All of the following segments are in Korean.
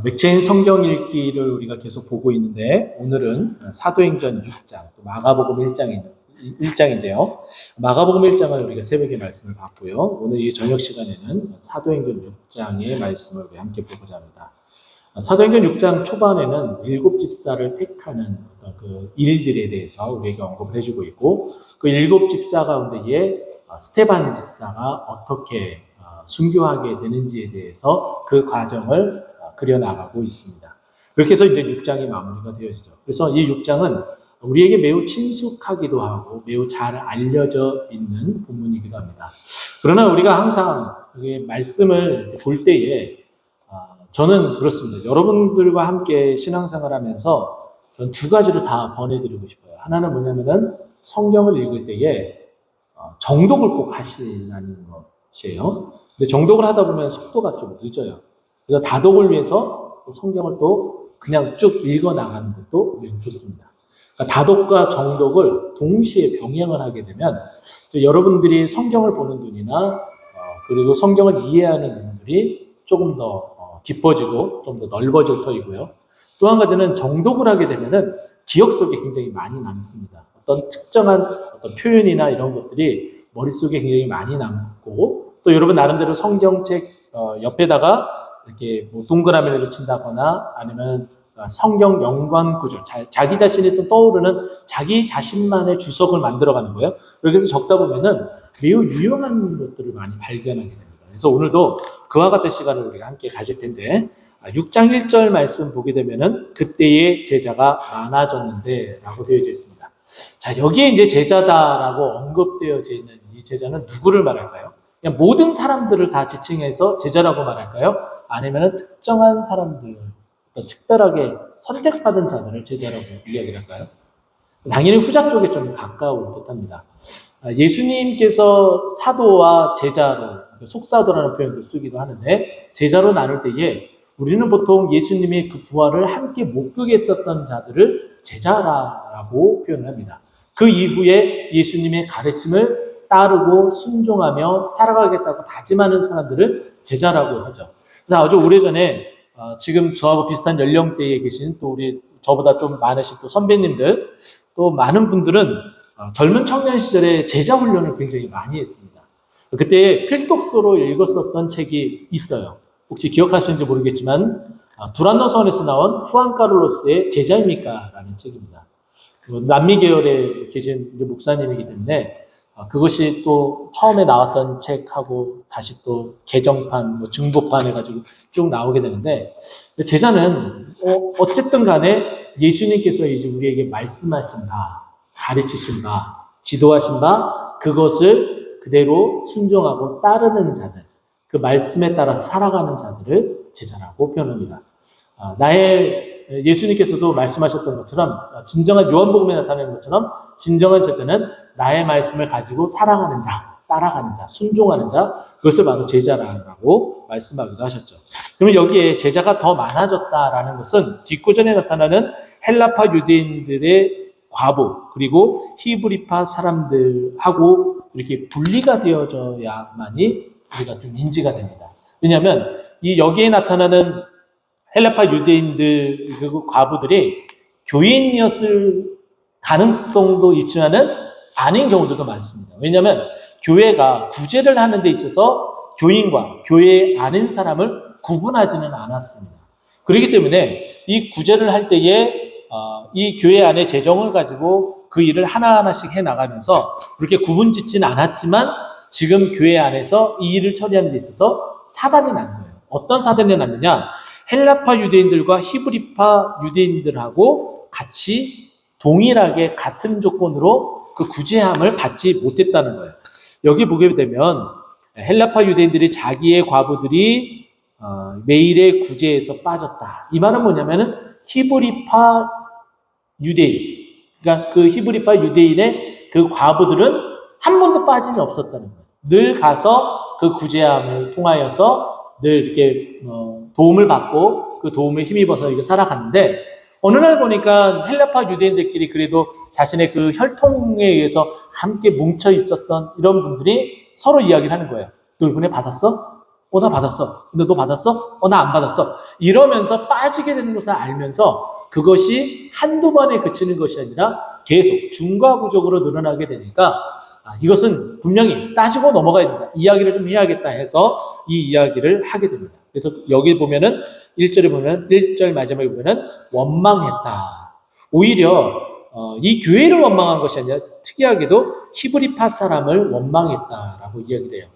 맥체인 성경 읽기를 우리가 계속 보고 있는데 오늘은 사도행전 6장, 마가복음 1장인데요. 마가복음 1장을 우리가 새벽에 말씀을 봤고요. 오늘 이 저녁 시간에는 사도행전 6장의 말씀을 우리 함께 보고자 합니다. 사도행전 6장 초반에는 7 집사를 택하는 어떤 그 일들에 대해서 우리에게 언급을 해주고 있고, 그 7 집사 가운데에 스테반 집사가 어떻게 순교하게 되는지에 대해서 그 과정을 그려나가고 있습니다. 그렇게 해서 이제 6장이 마무리가 되어지죠. 그래서 이 6장은 우리에게 매우 친숙하기도 하고 매우 잘 알려져 있는 본문이기도 합니다. 그러나 우리가 항상 말씀을 볼 때에 저는 그렇습니다. 여러분들과 함께 신앙생활 하면서 전 2가지를 다 권해드리고 싶어요. 하나는 뭐냐면은 성경을 읽을 때에 정독을 꼭 하시라는 것이에요. 근데 정독을 하다 보면 속도가 좀 늦어요. 그래서 다독을 위해서 성경을 또 그냥 쭉 읽어 나가는 것도 매우 좋습니다. 그러니까 다독과 정독을 동시에 병행을 하게 되면 여러분들이 성경을 보는 눈이나 그리고 성경을 이해하는 눈들이 조금 더 깊어지고 좀 더 넓어질 터이고요. 또 한 가지는 정독을 하게 되면은 기억 속에 굉장히 많이 남습니다. 어떤 특정한 어떤 표현이나 이런 것들이 머릿속에 굉장히 많이 남고, 또 여러분 나름대로 성경책 옆에다가 이렇게 뭐 동그라미를 친다거나 아니면 성경 연관 구절, 자기 자신이 또 떠오르는 자기 자신만의 주석을 만들어가는 거예요. 그래서 적다 보면은 매우 유용한 것들을 많이 발견하게 됩니다. 그래서 오늘도 그와 같은 시간을 우리가 함께 가질 텐데, 6장 1절 말씀 보게 되면은 그때의 제자가 많아졌는데 라고 되어져 있습니다. 자, 여기에 이제 제자다라고 언급되어져 있는 이 제자는 누구를 말할까요? 그냥 모든 사람들을 다 지칭해서 제자라고 말할까요? 아니면 특정한 사람들, 또 특별하게 선택받은 자들을 제자라고 이야기를 할까요? 당연히 후자 쪽에 좀 가까울 듯합니다. 예수님께서 사도와 제자로, 속사도라는 표현도 쓰기도 하는데, 제자로 나눌 때에 우리는 보통 예수님의 그 부활을 함께 목격했었던 자들을 제자라고 표현합니다. 그 이후에 예수님의 가르침을 따르고 순종하며 살아가겠다고 다짐하는 사람들을 제자라고 하죠. 그래서 아주 오래전에 지금 저하고 비슷한 연령대에 계신 또 우리 저보다 좀 많으신 또 선배님들, 또 많은 분들은 젊은 청년 시절에 제자 훈련을 굉장히 많이 했습니다. 그때 필독서로 읽었었던 책이 있어요. 혹시 기억하시는지 모르겠지만 두란노 서원에서 나온 후안 카를로스의 제자입니까? 라는 책입니다. 남미 계열에 계신 목사님이기 때문에 그것이 또 처음에 나왔던 책하고 다시 또 개정판, 증보판 해가지고 쭉 나오게 되는데, 제자는 어쨌든 간에 예수님께서 이제 우리에게 말씀하신 바, 가르치신 바, 지도하신 바, 그것을 그대로 순종하고 따르는 자들, 그 말씀에 따라 살아가는 자들을 제자라고 표현합니다. 예수님께서도 말씀하셨던 것처럼, 진정한 요한복음에 나타나는 것처럼 진정한 제자는 나의 말씀을 가지고 사랑하는 자, 따라가는 자, 순종하는 자, 그것을 바로 제자라고 말씀하기도 하셨죠. 그러면 여기에 제자가 더 많아졌다라는 것은 뒷구전에 나타나는 헬라파 유대인들의 과부, 그리고 히브리파 사람들하고 이렇게 분리가 되어져야만이 우리가 좀 인지가 됩니다. 왜냐하면 여기에 나타나는 헬라파 유대인들 그리고 과부들이 교인이었을 가능성도 있지만은 아닌 경우들도 많습니다. 왜냐하면 교회가 구제를 하는 데 있어서 교인과 교회에 아닌 사람을 구분하지는 않았습니다. 그렇기 때문에 이 구제를 할 때에 이 교회 안에 재정을 가지고 그 일을 하나하나씩 해나가면서 그렇게 구분짓지는 않았지만, 지금 교회 안에서 이 일을 처리하는 데 있어서 사단이 난 거예요. 어떤 사단이 났느냐? 헬라파 유대인들과 히브리파 유대인들하고 같이 동일하게 같은 조건으로 그 구제함을 받지 못했다는 거예요. 여기 보게 되면 헬라파 유대인들이 자기의 과부들이 매일의 구제에서 빠졌다. 이 말은 뭐냐면은 히브리파 유대인, 그러니까 그 히브리파 유대인의 그 과부들은 한 번도 빠짐이 없었다는 거예요. 늘 가서 그 구제함을 통하여서 늘 이렇게 도움을 받고 그 도움에 힘입어서 이렇게 살아갔는데, 어느 날 보니까 헬라파 유대인들끼리 그래도 자신의 그 혈통에 의해서 함께 뭉쳐 있었던 이런 분들이 서로 이야기를 하는 거예요. 너 이번에 받았어? 나 받았어. 근데 너 받았어? 나 안 받았어. 이러면서 빠지게 되는 것을 알면서 그것이 한두 번에 그치는 것이 아니라 계속 중과부족으로 늘어나게 되니까 이것은 분명히 따지고 넘어가야 된다. 이야기를 좀 해야겠다 해서 이 이야기를 하게 됩니다. 그래서 여기 보면은 1절에 보면 1절 마지막에 보면은 원망했다. 오히려 이 교회를 원망한 것이 아니라 특이하게도 히브리파 사람을 원망했다라고 이야기를 해요.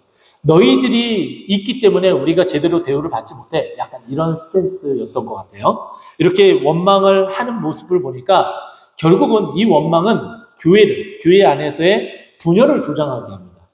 너희들이 있기 때문에 우리가 제대로 대우를 받지 못해. 약간 이런 스탠스였던 것 같아요. 이렇게 원망을 하는 모습을 보니까 결국은 이 원망은 교회 안에서의 분열을 조장하게 합니다.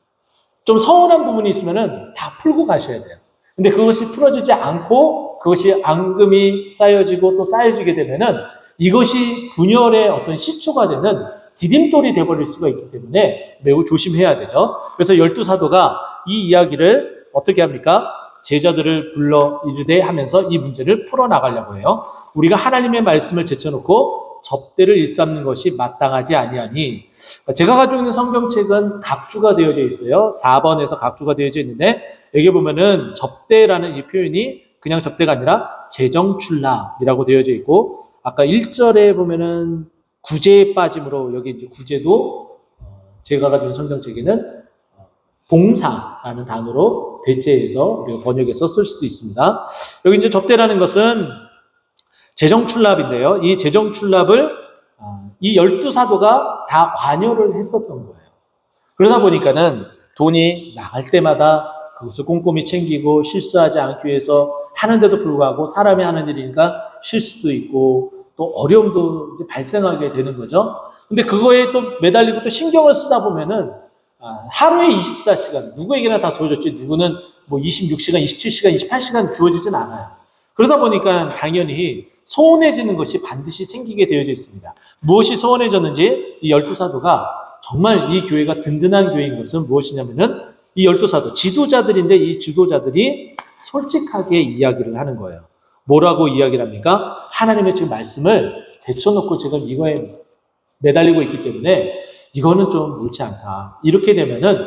좀 서운한 부분이 있으면은 다 풀고 가셔야 돼요. 근데 그것이 풀어지지 않고 그것이 앙금이 쌓여지고 또 쌓여지게 되면은 이것이 분열의 어떤 시초가 되는 디딤돌이 되어버릴 수가 있기 때문에 매우 조심해야 되죠. 그래서 12사도가 이 이야기를 어떻게 합니까? 제자들을 불러 이르되 하면서 이 문제를 풀어나가려고 해요. 우리가 하나님의 말씀을 제쳐놓고 접대를 일삼는 것이 마땅하지 아니하니, 제가 가지고 있는 성경책은 각주가 되어져 있어요. 4번에서 각주가 되어져 있는데 여기 보면은 접대라는 이 표현이 그냥 접대가 아니라 재정출납이라고 되어져 있고, 아까 1절에 보면은 구제에 빠짐으로 여기 이제 구제도 제가 가지고 있는 성경책에는 봉사라는 단어로 대체해서 우리가 번역해서 쓸 수도 있습니다. 여기 이제 접대라는 것은 재정출납인데요. 이 재정출납을 이 12사도가 다 관여를 했었던 거예요. 그러다 보니까는 돈이 나갈 때마다 그것을 꼼꼼히 챙기고 실수하지 않기 위해서 하는데도 불구하고 사람이 하는 일이니까 실수도 있고 또 어려움도 이제 발생하게 되는 거죠. 근데 그거에 또 매달리고 또 신경을 쓰다 보면은 하루에 24시간 누구에게나 다 주어졌지, 누구는 뭐 26시간, 27시간, 28시간 주어지진 않아요. 그러다 보니까 당연히 소원해지는 것이 반드시 생기게 되어져 있습니다. 무엇이 소원해졌는지 이 12사도가 정말 이 교회가 든든한 교회인 것은 무엇이냐면은 이 12사도 지도자들인데 이 지도자들이 솔직하게 이야기를 하는 거예요. 뭐라고 이야기를 합니까? 하나님의 지금 말씀을 제쳐놓고 지금 이거에 매달리고 있기 때문에 이거는 좀 옳지 않다. 이렇게 되면은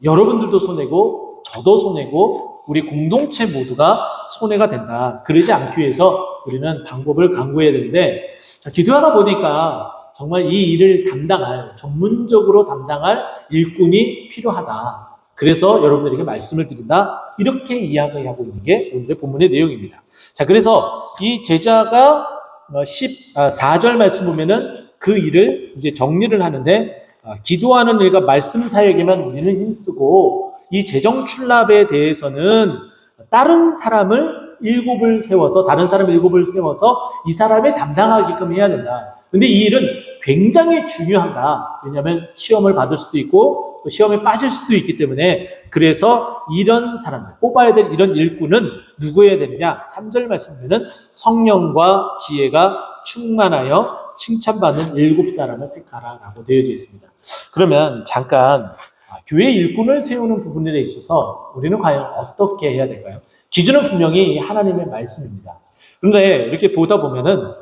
여러분들도 손해고 저도 손해고 우리 공동체 모두가 손해가 된다. 그러지 않기 위해서 우리는 방법을 강구해야 되는데, 기도하다 보니까 정말 이 일을 전문적으로 담당할 일꾼이 필요하다. 그래서 여러분들에게 말씀을 드린다. 이렇게 이야기하고 있는 게 오늘의 본문의 내용입니다. 자, 그래서 이 제자가 4절 말씀 보면은 그 일을 이제 정리를 하는데, 기도하는 일과 말씀 사역에만 우리는 힘쓰고 이 재정 출납에 대해서는 다른 사람 일곱을 세워서 이 사람이 담당하게끔 해야 된다. 근데 이 일은 굉장히 중요하다. 왜냐하면 시험을 받을 수도 있고 또 시험에 빠질 수도 있기 때문에, 그래서 이런 사람들, 뽑아야 될 이런 일꾼은 누구여야 되느냐? 3절 말씀 보면 성령과 지혜가 충만하여 칭찬받는 7사람을 택하라라고 되어져 있습니다. 그러면 잠깐 교회 일꾼을 세우는 부분에 있어서 우리는 과연 어떻게 해야 될까요? 기준은 분명히 하나님의 말씀입니다. 그런데 이렇게 보다 보면은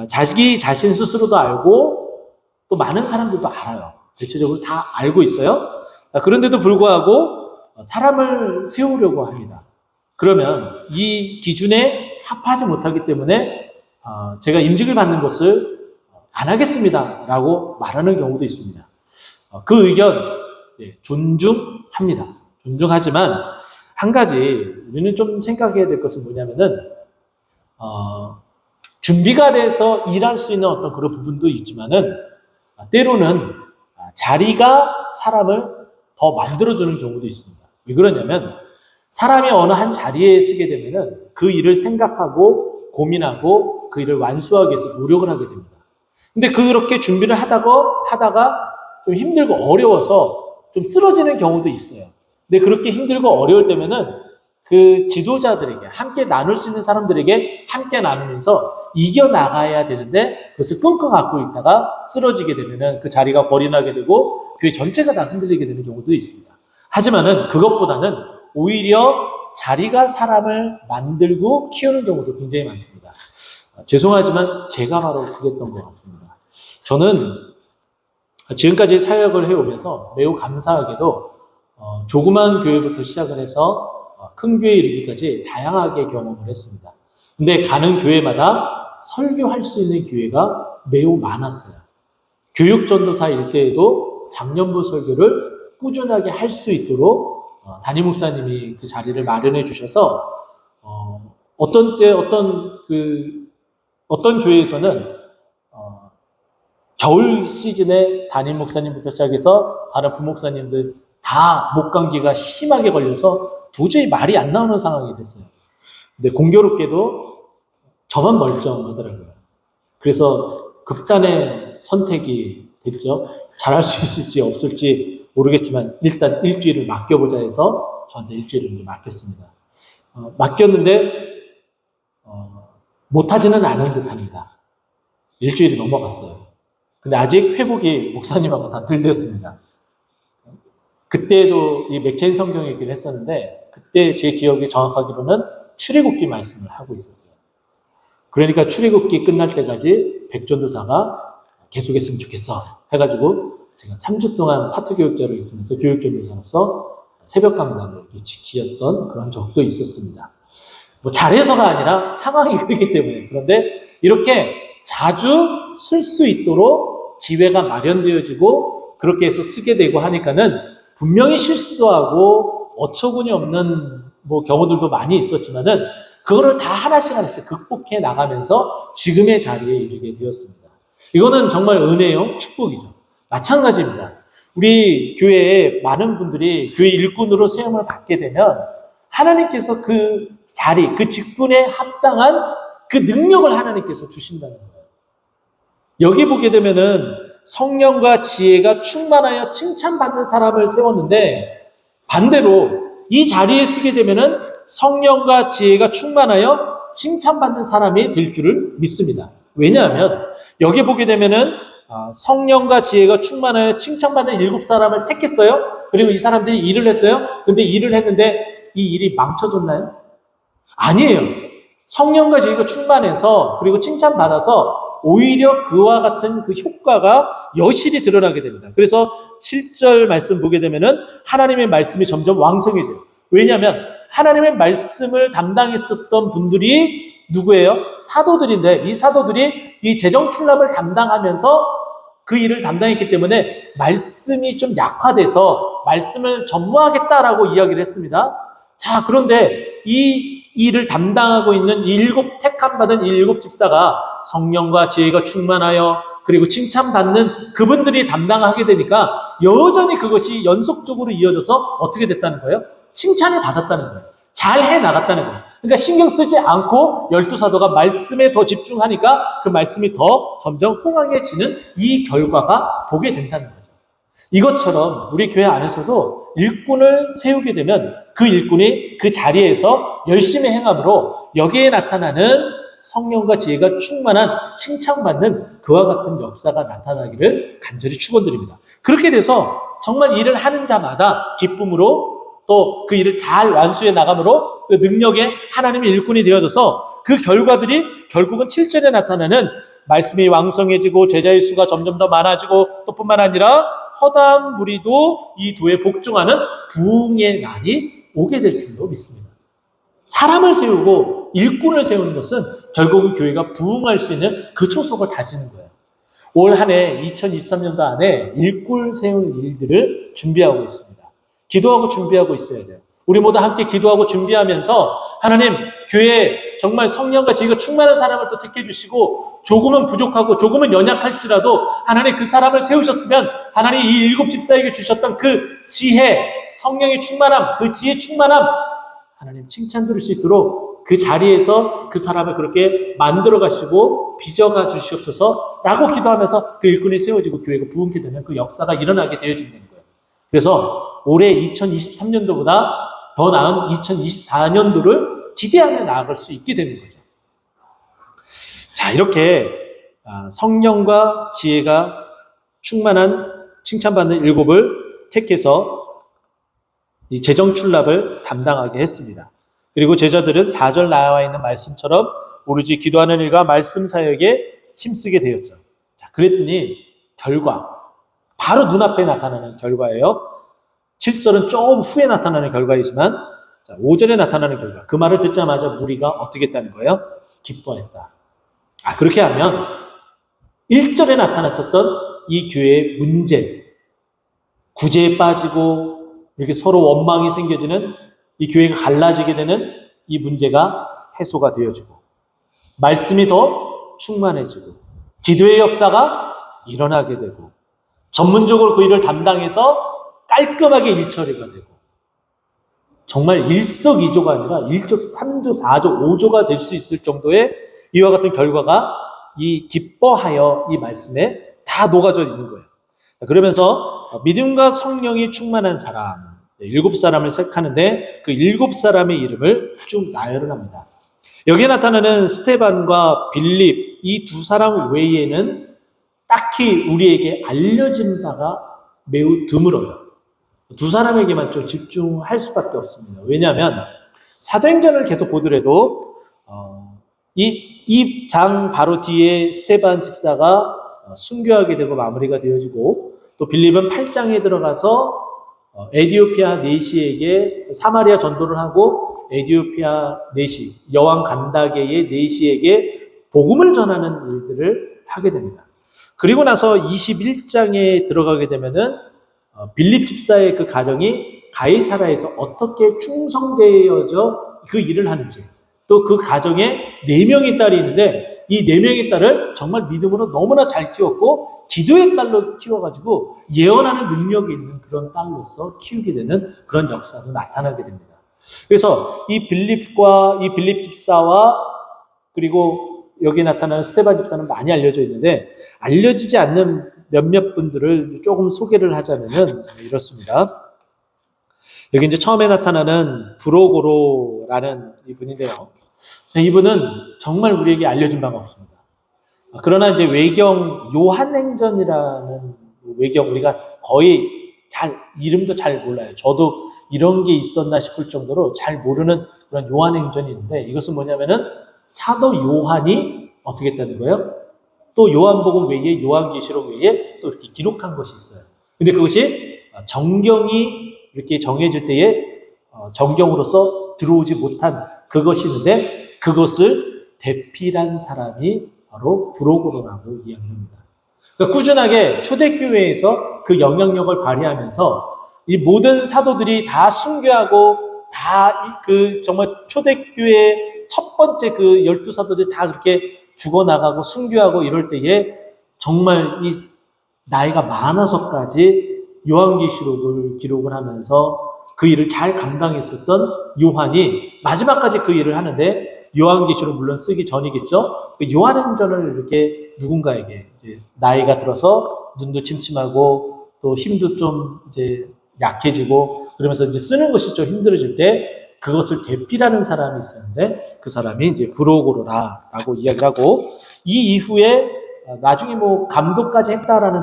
자기 자신 스스로도 알고 또 많은 사람들도 알아요. 대체적으로 다 알고 있어요. 그런데도 불구하고 사람을 세우려고 합니다. 그러면 이 기준에 합하지 못하기 때문에 제가 임직을 받는 것을 안 하겠습니다 라고 말하는 경우도 있습니다. 그 의견 존중합니다. 존중하지만 한 가지 우리는 좀 생각해야 될 것은 뭐냐면은 준비가 돼서 일할 수 있는 어떤 그런 부분도 있지만은 때로는 자리가 사람을 더 만들어주는 경우도 있습니다. 왜 그러냐면 사람이 어느 한 자리에 쓰게 되면은 그 일을 생각하고 고민하고 그 일을 완수하기 위해서 노력을 하게 됩니다. 근데 그렇게 준비를 하다가 좀 힘들고 어려워서 좀 쓰러지는 경우도 있어요. 근데 그렇게 힘들고 어려울 때면은 그 지도자들에게, 함께 나눌 수 있는 사람들에게 함께 나누면서 이겨나가야 되는데 그것을 끙끙 앓고 있다가 쓰러지게 되면은 그 자리가 거리나게 되고 교회 전체가 다 흔들리게 되는 경우도 있습니다. 하지만은 그것보다는 오히려 자리가 사람을 만들고 키우는 경우도 굉장히 많습니다. 죄송하지만 제가 바로 그랬던 것 같습니다. 저는 지금까지 사역을 해오면서 매우 감사하게도 조그만 교회부터 시작을 해서 큰 교회에 이르기까지 다양하게 경험을 했습니다. 근데 가는 교회마다 설교할 수 있는 기회가 매우 많았어요. 교육전도사 일때에도 장년부 설교를 꾸준하게 할 수 있도록 담임 목사님이 그 자리를 마련해 주셔서 어떤 때 어떤 교회에서는 겨울 시즌에 담임 목사님부터 시작해서 다른 부목사님들 다 목감기가 심하게 걸려서 도저히 말이 안 나오는 상황이 됐어요. 근데 공교롭게도 저만 멀쩡하더라고요. 그래서 극단의 선택이 됐죠. 잘할 수 있을지 없을지 모르겠지만 일단 일주일을 맡겨보자 해서 저한테 일주일을 맡겼습니다. 맡겼는데 못하지는 않은 듯합니다. 일주일이 넘어갔어요. 근데 아직 회복이 목사님하고 다 덜 됐습니다. 그때도 이 맥체인 성경 얘기를 했었는데 그때 제 기억이 정확하기로는 출애굽기 말씀을 하고 있었어요. 그러니까 출애굽기 끝날 때까지 백전도사가 계속했으면 좋겠어 해가지고 제가 3주 동안 파트 교육자를 있으면서 교육전도사로서 새벽 강단을 지키었던 그런 적도 있었습니다. 뭐 잘해서가 아니라 상황이 그렇기 때문에. 그런데 이렇게 자주 쓸 수 있도록 기회가 마련되어지고 그렇게 해서 쓰게 되고 하니까는 분명히 실수도 하고 어처구니 없는 경우들도 많이 있었지만은 그거를 다 하나씩 극복해 나가면서 지금의 자리에 이르게 되었습니다. 이거는 정말 은혜요, 축복이죠. 마찬가지입니다. 우리 교회에 많은 분들이 교회 일꾼으로 세움을 받게 되면 하나님께서 그 자리, 그 직분에 합당한 그 능력을 하나님께서 주신다는 거예요. 여기 보게 되면은 성령과 지혜가 충만하여 칭찬받는 사람을 세웠는데 반대로 이 자리에 쓰게 되면은 성령과 지혜가 충만하여 칭찬받는 사람이 될 줄을 믿습니다. 왜냐하면 여기 보게 되면은 성령과 지혜가 충만하여 칭찬받는 7사람을 택했어요. 그리고 이 사람들이 일을 했어요. 근데 일을 했는데 이 일이 망쳐졌나요? 아니에요. 성령과 지혜가 충만해서 그리고 칭찬받아서 오히려 그와 같은 그 효과가 여실히 드러나게 됩니다. 그래서 7절 말씀 보게 되면은 하나님의 말씀이 점점 왕성해져요. 왜냐하면 하나님의 말씀을 담당했었던 분들이 누구예요? 사도들인데 이 사도들이 이 재정 출납을 담당하면서 그 일을 담당했기 때문에 말씀이 좀 약화돼서 말씀을 전무하겠다라고 이야기를 했습니다. 자, 그런데 이 일을 담당하고 있는 택함 받은 7 집사가 성령과 지혜가 충만하여 그리고 칭찬받는 그분들이 담당하게 되니까 여전히 그것이 연속적으로 이어져서 어떻게 됐다는 거예요? 칭찬을 받았다는 거예요. 잘 해나갔다는 거예요. 그러니까 신경 쓰지 않고 12사도가 말씀에 더 집중하니까 그 말씀이 더 점점 흥황해지는 이 결과가 보게 된다는 거죠. 이것처럼 우리 교회 안에서도 일꾼을 세우게 되면 그 일꾼이 그 자리에서 열심히 행함으로 여기에 나타나는 성령과 지혜가 충만한 칭찬받는 그와 같은 역사가 나타나기를 간절히 축원드립니다. 그렇게 돼서 정말 일을 하는 자마다 기쁨으로 또 그 일을 잘 완수해 나감으로 그 능력에 하나님의 일꾼이 되어져서 그 결과들이 결국은 7절에 나타나는 말씀이 왕성해지고 제자의 수가 점점 더 많아지고 또 뿐만 아니라 허다한 무리도 이 도에 복종하는 부흥의 날이 오게 될 줄로 믿습니다. 사람을 세우고 일꾼을 세우는 것은 결국은 교회가 부흥할 수 있는 그 초석을 다지는 거예요. 올 한 해 2023년도 안에 일꾼 세울 일들을 준비하고 있습니다. 기도하고 준비하고 있어야 돼요. 우리 모두 함께 기도하고 준비하면서 하나님 교회에 정말 성령과 지혜가 충만한 사람을 또 택해 주시고 조금은 부족하고 조금은 연약할지라도 하나님 그 사람을 세우셨으면 하나님 이 7 집사에게 주셨던 그 지혜, 성령의 충만함, 그 지혜 충만함 하나님 칭찬 드릴 수 있도록 그 자리에서 그 사람을 그렇게 만들어 가시고 빚어가 주시옵소서 라고 기도하면서 그 일꾼이 세워지고 교회가 부흥케 되면 그 역사가 일어나게 되어진다는 거예요. 그래서 올해 2023년도보다 더 나은 2024년도를 기대하며 나아갈 수 있게 되는 거죠. 자, 이렇게 성령과 지혜가 충만한 칭찬받는 7을 택해서 이 재정 출납을 담당하게 했습니다. 그리고 제자들은 4절 나와 있는 말씀처럼 오로지 기도하는 일과 말씀 사역에 힘쓰게 되었죠. 자, 그랬더니 결과, 바로 눈앞에 나타나는 결과예요. 7절은 조금 후에 나타나는 결과이지만 자, 5절에 나타나는 결과. 그 말을 듣자마자 무리가 어떻게 했다는 거예요? 기뻐했다. 그렇게 하면 1절에 나타났었던 이 교회의 문제, 구제에 빠지고 이렇게 서로 원망이 생겨지는 이 교회가 갈라지게 되는 이 문제가 해소가 되어지고 말씀이 더 충만해지고 기도의 역사가 일어나게 되고 전문적으로 그 일을 담당해서 깔끔하게 일처리가 되고 정말 일석이조가 아니라 일적 3조, 4조, 5조가 될 수 있을 정도의 이와 같은 결과가 이 기뻐하여 이 말씀에 다 녹아져 있는 거예요. 그러면서 믿음과 성령이 충만한 사람, 7사람을 색하는데 그 7사람의 이름을 쭉 나열을 합니다. 여기에 나타나는 스테반과 빌립 이 두 사람 외에는 딱히 우리에게 알려진 바가 매우 드물어요. 두 사람에게만 좀 집중할 수밖에 없습니다. 왜냐하면 사도행전을 계속 보더라도 이 장 바로 뒤에 스테반 집사가 순교하게 되고 마무리가 되어지고 또 빌립은 8장에 들어가서 에디오피아 내시에게 사마리아 전도를 하고 에디오피아 내시 여왕 간다게의 내시에게 복음을 전하는 일들을 하게 됩니다. 그리고 나서 21장에 들어가게 되면은 빌립 집사의 그 가정이 가이사라에서 어떻게 충성되어져 그 일을 하는지 또 그 가정에 4명의 딸이 있는데 이 4명의 딸을 정말 믿음으로 너무나 잘 키웠고 기도의 딸로 키워가지고 예언하는 능력이 있는 그런 딸로서 키우게 되는 그런 역사도 나타나게 됩니다. 그래서 이 빌립과 이 빌립 집사와 그리고 여기 나타나는 스테반 집사는 많이 알려져 있는데 알려지지 않는 몇몇 분들을 조금 소개를 하자면은 이렇습니다. 여기 이제 처음에 나타나는 브로고로라는 이분인데요. 이분은 정말 우리에게 알려진 바가 없습니다. 그러나 이제 외경 요한행전이라는 외경 우리가 거의 이름도 잘 몰라요. 저도 이런 게 있었나 싶을 정도로 잘 모르는 그런 요한행전이 있는데 이것은 뭐냐면은 사도 요한이 어떻게 했다는 거예요? 또 요한복음 외에 요한계시록 외에 또 이렇게 기록한 것이 있어요. 근데 그것이 정경이 이렇게 정해질 때에 정경으로서 들어오지 못한 그것이 있는데 그것을 대필한 사람이 바로 브로고로라고 이야기합니다. 그러니까 꾸준하게 초대교회에서 그 영향력을 발휘하면서 이 모든 사도들이 다 순교하고 다 그 정말 초대교회 첫 번째 그 12사도들이 다 그렇게 죽어나가고 순교하고 이럴 때에 정말 이 나이가 많아서까지 요한계시록을 기록을 하면서 그 일을 잘 감당했었던 요한이 마지막까지 그 일을 하는데 요한계시록 물론 쓰기 전이겠죠. 요한행전을 이렇게 누군가에게 이제 나이가 들어서 눈도 침침하고 또 힘도 좀 이제 약해지고 그러면서 이제 쓰는 것이 좀 힘들어질 때 그것을 대필하는 사람이 있었는데 그 사람이 이제 브로고로라라고 이야기를 하고 이 이후에 나중에 뭐 감독까지 했다라는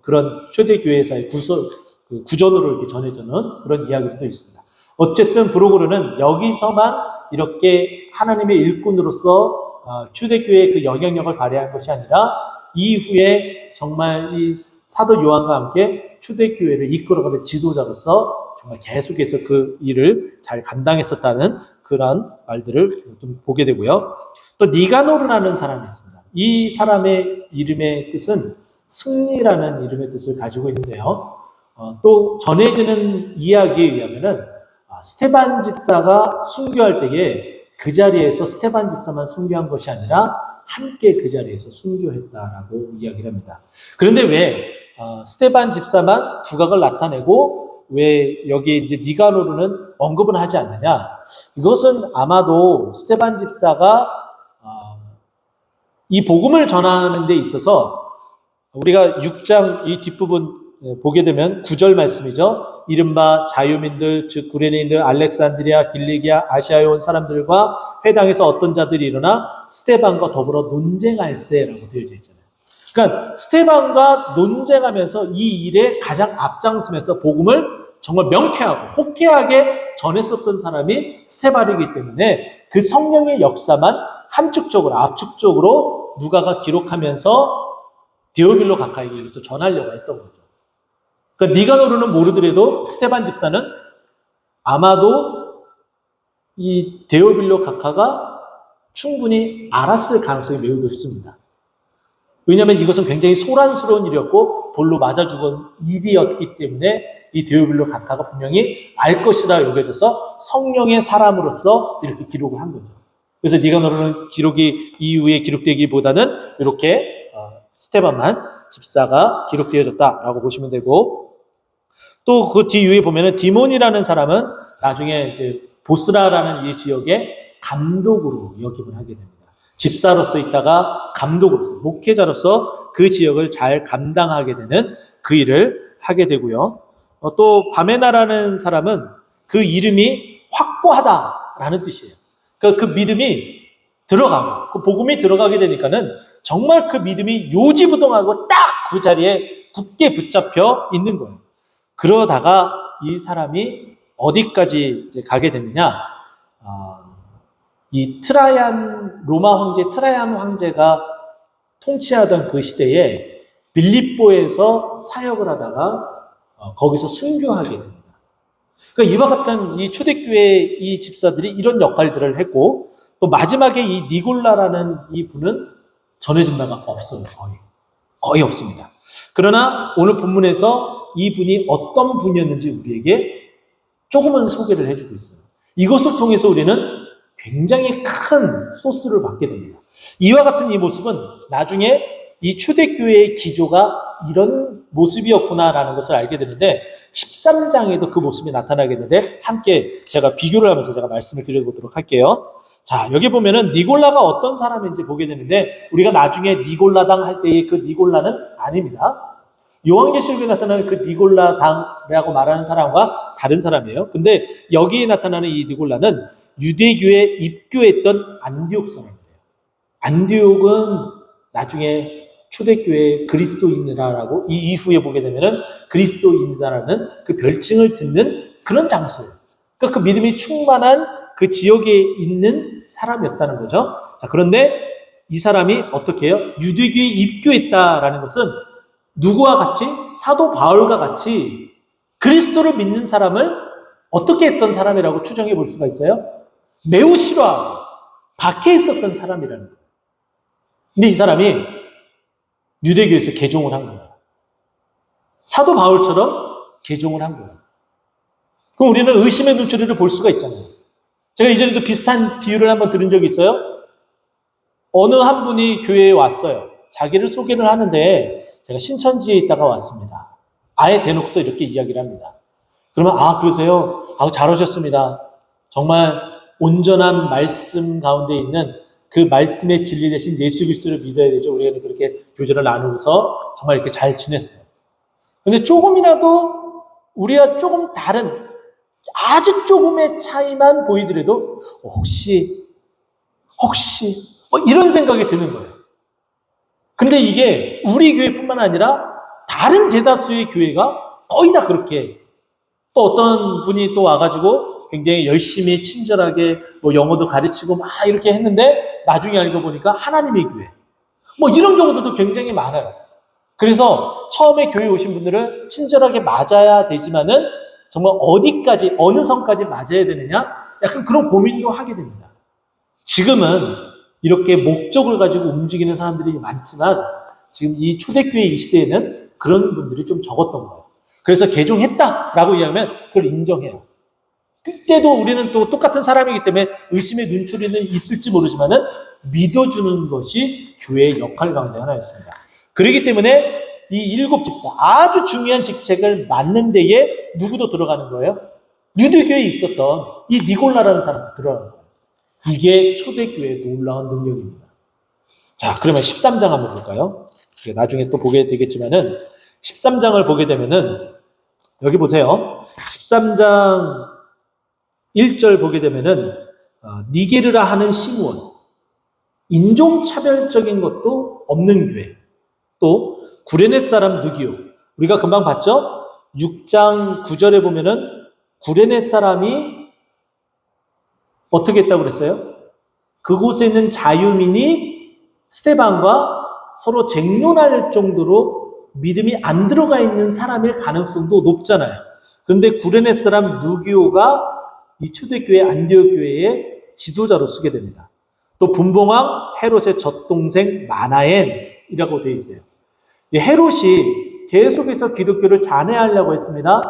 그런 초대교회사의 구전으로 이렇게 전해져는 그런 이야기도 있습니다. 어쨌든 브로고로는 여기서만 이렇게 하나님의 일꾼으로서 초대교회의 그 영향력을 발휘한 것이 아니라 이후에 정말 이 사도 요한과 함께 초대교회를 이끌어가는 지도자로서 정말 계속해서 그 일을 잘 감당했었다는 그런 말들을 좀 보게 되고요. 또 니가노르라는 사람이 있습니다. 이 사람의 이름의 뜻은 승리라는 이름의 뜻을 가지고 있는데요. 또 전해지는 이야기에 의하면은 스테반 집사가 순교할 때에 그 자리에서 스테반 집사만 순교한 것이 아니라 함께 그 자리에서 순교했다라고 이야기를 합니다. 그런데 왜 스테반 집사만 두각을 나타내고 왜 여기 이제 니가노르는 언급은 하지 않느냐? 이것은 아마도 스테반 집사가 이 복음을 전하는 데 있어서 우리가 6장 이 뒷부분 보게 되면 9절 말씀이죠. 이른바 자유민들 즉 구레네인들 알렉산드리아 길리기아 아시아에 온 사람들과 회당에서 어떤 자들이 일어나 스테반과 더불어 논쟁할세라고 되어져 있잖아요. 그러니까 스테반과 논쟁하면서 이 일에 가장 앞장서면서 복음을 정말 명쾌하고 호쾌하게 전했었던 사람이 스테반이기 때문에 그 성령의 역사만 함축적으로 압축적으로 누가가 기록하면서 데오빌로 가까이에 이것을 전하려고 했던 거죠. 그러니까 니가노르는 모르더라도 스테반 집사는 아마도 이 데오빌로 각하가 충분히 알았을 가능성이 매우 높습니다. 왜냐하면 이것은 굉장히 소란스러운 일이었고 돌로 맞아 죽은 일이었기 때문에 이 데오빌로 각하가 분명히 알 것이라 여겨져서 성령의 사람으로서 이렇게 기록을 한 거죠. 그래서 니가노르는 기록이 이후에 기록되기보다는 이렇게 스테반만 집사가 기록되어졌다라고 보시면 되고, 또 그 뒤에 보면은 디몬이라는 사람은 나중에 이제 보스라라는 이 지역의 감독으로 역임을 하게 됩니다. 집사로서 있다가 감독으로서, 목회자로서 그 지역을 잘 감당하게 되는 그 일을 하게 되고요. 또 바메나라는 사람은 그 이름이 확고하다라는 뜻이에요. 그 믿음이 들어가고, 그 복음이 들어가게 되니까는 정말 그 믿음이 요지부동하고 딱 그 자리에 굳게 붙잡혀 있는 거예요. 그러다가 이 사람이 어디까지 이제 가게 됐느냐? 이 로마 황제 트라이안 황제가 통치하던 그 시대에 빌립보에서 사역을 하다가 거기서 순교하게 됩니다. 그러니까 이와 같은 이 초대교회 이 집사들이 이런 역할들을 했고, 또 마지막에 이 니골라라는 이 분은 전해진 바가 없어요. 거의 없습니다. 그러나 오늘 본문에서 이 분이 어떤 분이었는지 우리에게 조금은 소개를 해주고 있어요. 이것을 통해서 우리는 굉장히 큰 소스를 받게 됩니다. 이와 같은 이 모습은 나중에 이 초대교회의 기조가 이런 모습이었구나라는 것을 알게 되는데 13장에도 그 모습이 나타나게 되는데 함께 제가 비교를 하면서 제가 말씀을 드려보도록 할게요. 자, 여기 보면은 니골라가 어떤 사람인지 보게 되는데 우리가 나중에 니골라당 할 때의 그 니골라는 아닙니다. 요한계시록에 나타나는 그 니골라당이라고 말하는 사람과 다른 사람이에요. 근데 여기에 나타나는 이 니골라는 유대교에 입교했던 안디옥 사람이에요. 안디옥은 나중에 초대교회 그리스도인이라고 이 이후에 보게 되면은 그리스도인이라는 그 별칭을 듣는 그런 장소예요. 그러니까 그 믿음이 충만한 그 지역에 있는 사람이었다는 거죠. 자, 그런데 이 사람이 어떻게 해요? 유대교에 입교했다라는 것은 누구와 같이? 사도 바울과 같이 그리스도를 믿는 사람을 어떻게 했던 사람이라고 추정해 볼 수가 있어요? 매우 싫어하고 박해 있었던 사람이라는 거예요. 근데 이 사람이 유대교에서 개종을 한 거예요. 사도 바울처럼 개종을 한 거예요. 그럼 우리는 의심의 눈초리를 볼 수가 있잖아요. 제가 이전에도 비슷한 비유를 한번 들은 적이 있어요. 어느 한 분이 교회에 왔어요. 자기를 소개를 하는데 제가 신천지에 있다가 왔습니다. 아예 대놓고서 이렇게 이야기를 합니다. 그러면 그러세요? 잘 오셨습니다. 정말 온전한 말씀 가운데 있는 그 말씀의 진리 대신 예수 그리스도를 믿어야 되죠. 우리가 그렇게 교제를 나누면서 정말 이렇게 잘 지냈어요. 근데 조금이라도 우리가 조금 다른 아주 조금의 차이만 보이더라도 혹시 이런 생각이 드는 거예요. 근데 이게 우리 교회뿐만 아니라 다른 대다수의 교회가 거의 다 그렇게, 또 어떤 분이 또 와가지고 굉장히 열심히 친절하게 영어도 가르치고 막 이렇게 했는데 나중에 알고 보니까 하나님의 교회 이런 경우들도 굉장히 많아요. 그래서 처음에 교회 오신 분들은 친절하게 맞아야 되지만은 정말 어디까지 어느 선까지 맞아야 되느냐 약간 그런 고민도 하게 됩니다. 지금은 이렇게 목적을 가지고 움직이는 사람들이 많지만 지금 이 초대교회 이 시대에는 그런 분들이 좀 적었던 거예요. 그래서 개종했다라고 이야기하면 그걸 인정해요. 그때도 우리는 또 똑같은 사람이기 때문에 의심의 눈초리는 있을지 모르지만은 믿어주는 것이 교회의 역할 가운데 하나였습니다. 그렇기 때문에 이 7 집사 아주 중요한 직책을 맡는 데에 누구도 들어가는 거예요? 유대교회에 있었던 이 니골라라는 사람도 들어가는 거예요. 이게 초대교회의 놀라운 능력입니다. 자, 그러면 13장 한번 볼까요? 나중에 또 보게 되겠지만은 13장을 보게 되면은 여기 보세요. 13장 1절 보게 되면은 니게르라 하는 시므온, 인종차별적인 것도 없는 교회, 또 구레네 사람 누기오, 우리가 금방 봤죠? 6장 9절에 보면은 구레네 사람이 어떻게 했다고 그랬어요? 그곳에 있는 자유민이 스데반과 서로 쟁론할 정도로 믿음이 안 들어가 있는 사람일 가능성도 높잖아요. 그런데 구레네 사람 누기오가 이 초대교회 안디옥 교회의 지도자로 쓰게 됩니다. 또 분봉왕 헤롯의 젖동생 마나엔이라고 되어 있어요. 이 헤롯이 계속해서 기독교를 잔해하려고 했습니다.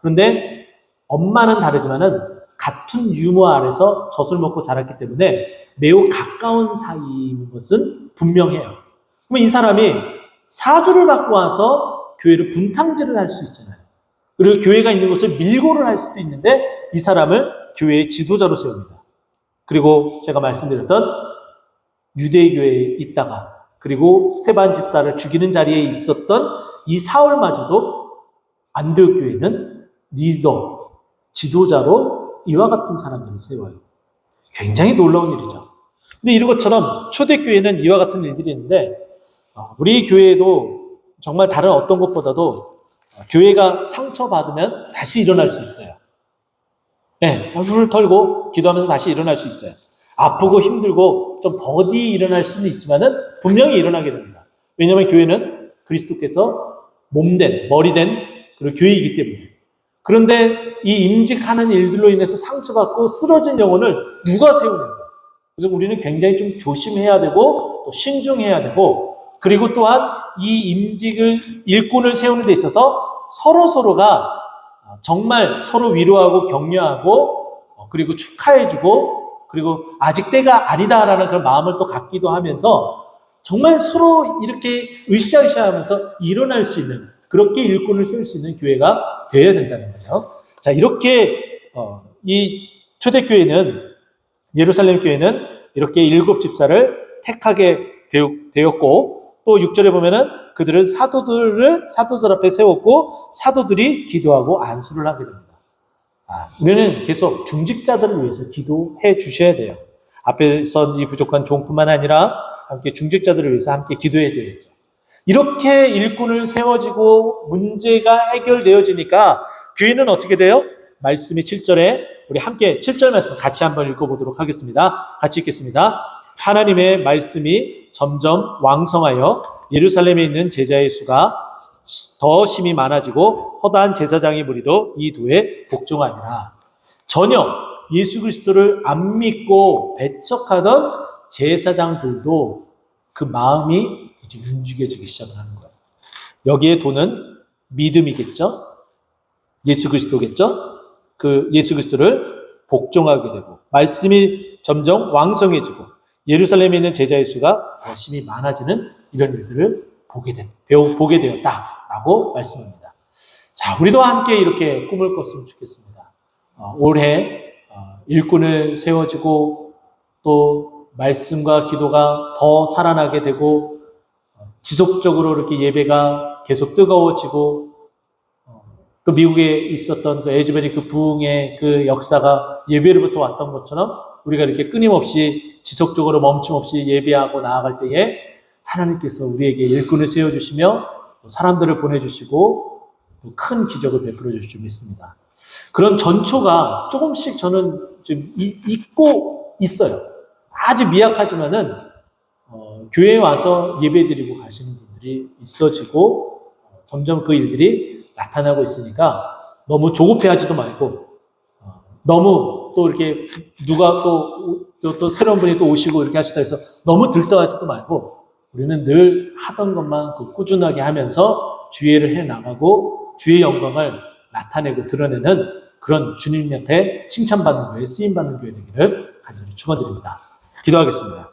그런데 엄마는 다르지만은 같은 유모 아래서 젖을 먹고 자랐기 때문에 매우 가까운 사이인 것은 분명해요. 그러면 이 사람이 사주를 갖고 와서 교회를 분탕질을 할 수 있잖아요. 그리고 교회가 있는 곳을 밀고를 할 수도 있는데 이 사람을 교회의 지도자로 세웁니다. 그리고 제가 말씀드렸던 유대교회에 있다가 그리고 스테반 집사를 죽이는 자리에 있었던 이 사울마저도 안디옥 교회는 리더, 지도자로 이와 같은 사람들을 세워요. 굉장히 놀라운 일이죠. 근데 이런 것처럼 초대교회는 이와 같은 일들이 있는데 우리 교회도 정말 다른 어떤 것보다도 교회가 상처받으면 다시 일어날 수 있어요. 네, 훌훌 털고 기도하면서 다시 일어날 수 있어요. 아프고 힘들고 좀 더디 일어날 수는 있지만은 분명히 일어나게 됩니다. 왜냐하면 교회는 그리스도께서 몸된, 머리된 그리고 교회이기 때문에. 그런데 이 임직하는 일들로 인해서 상처받고 쓰러진 영혼을 누가 세우는가? 그래서 우리는 굉장히 좀 조심해야 되고 또 신중해야 되고 그리고 또한 이 임직을 일꾼을 세우는 데 있어서 서로가 정말 서로 위로하고 격려하고 그리고 축하해주고 그리고 아직 때가 아니다라는 그런 마음을 또 갖기도 하면서 정말 서로 이렇게 으쌰으쌰하면서 일어날 수 있는 그렇게 일꾼을 세울 수 있는 교회가 되어야 된다는 거죠. 자, 이렇게 이 초대교회는 예루살렘 교회는 이렇게 7 집사를 택하게 되었고 또 6절에 보면은 그들은 사도들 앞에 세웠고 사도들이 기도하고 안수를 하게 됩니다. 우리는 계속 중직자들을 위해서 기도해 주셔야 돼요. 앞에서 이 부족한 종뿐만 아니라 함께 중직자들을 위해서 함께 기도해 줘야죠. 이렇게 일꾼을 세워지고 문제가 해결되어지니까 교회는 어떻게 돼요? 말씀이 7절에 우리 함께 7절 말씀 같이 한번 읽어보도록 하겠습니다. 같이 읽겠습니다. 하나님의 말씀이 점점 왕성하여 예루살렘에 있는 제자의 수가 더 심히 많아지고 허다한 제사장의 무리도 이 도에 복종하니라. 전혀 예수 그리스도를 안 믿고 배척하던 제사장들도 그 마음이 이제 움직여지기 시작하는 거예요. 여기에 도는 믿음이겠죠? 예수 그리스도겠죠? 그 예수 그리스도를 복종하게 되고 말씀이 점점 왕성해지고 예루살렘에 있는 제자의 수가 더 심히 많아지는 이런 일들을 보게 되었다라고 말씀합니다. 자, 우리도 함께 이렇게 꿈을 꿨으면 좋겠습니다. 올해 일꾼을 세워지고 또 말씀과 기도가 더 살아나게 되고 지속적으로 이렇게 예배가 계속 뜨거워지고 또 미국에 있었던 그 에즈베리 그 부흥의 그 역사가 예배로부터 왔던 것처럼 우리가 이렇게 끊임없이 지속적으로 멈춤없이 예배하고 나아갈 때에 하나님께서 우리에게 일꾼을 세워주시며 사람들을 보내주시고 큰 기적을 베풀어 주실 줄 믿습니다. 그런 전초가 조금씩 저는 지금 있고 있어요. 아주 미약하지만은 교회에 와서 예배드리고 가시는 분들이 있어지고 점점 그 일들이 나타나고 있으니까 너무 조급해하지도 말고 너무 또 이렇게 누가 또 새로운 분이 또 오시고 이렇게 하시다 해서 너무 들떠하지도 말고 우리는 늘 하던 것만 꾸준하게 하면서 주의를 해나가고 주의 영광을 나타내고 드러내는 그런 주님 옆에 칭찬받는 교회, 쓰임받는 교회 되기를 간절히 축원드립니다. 기도하겠습니다.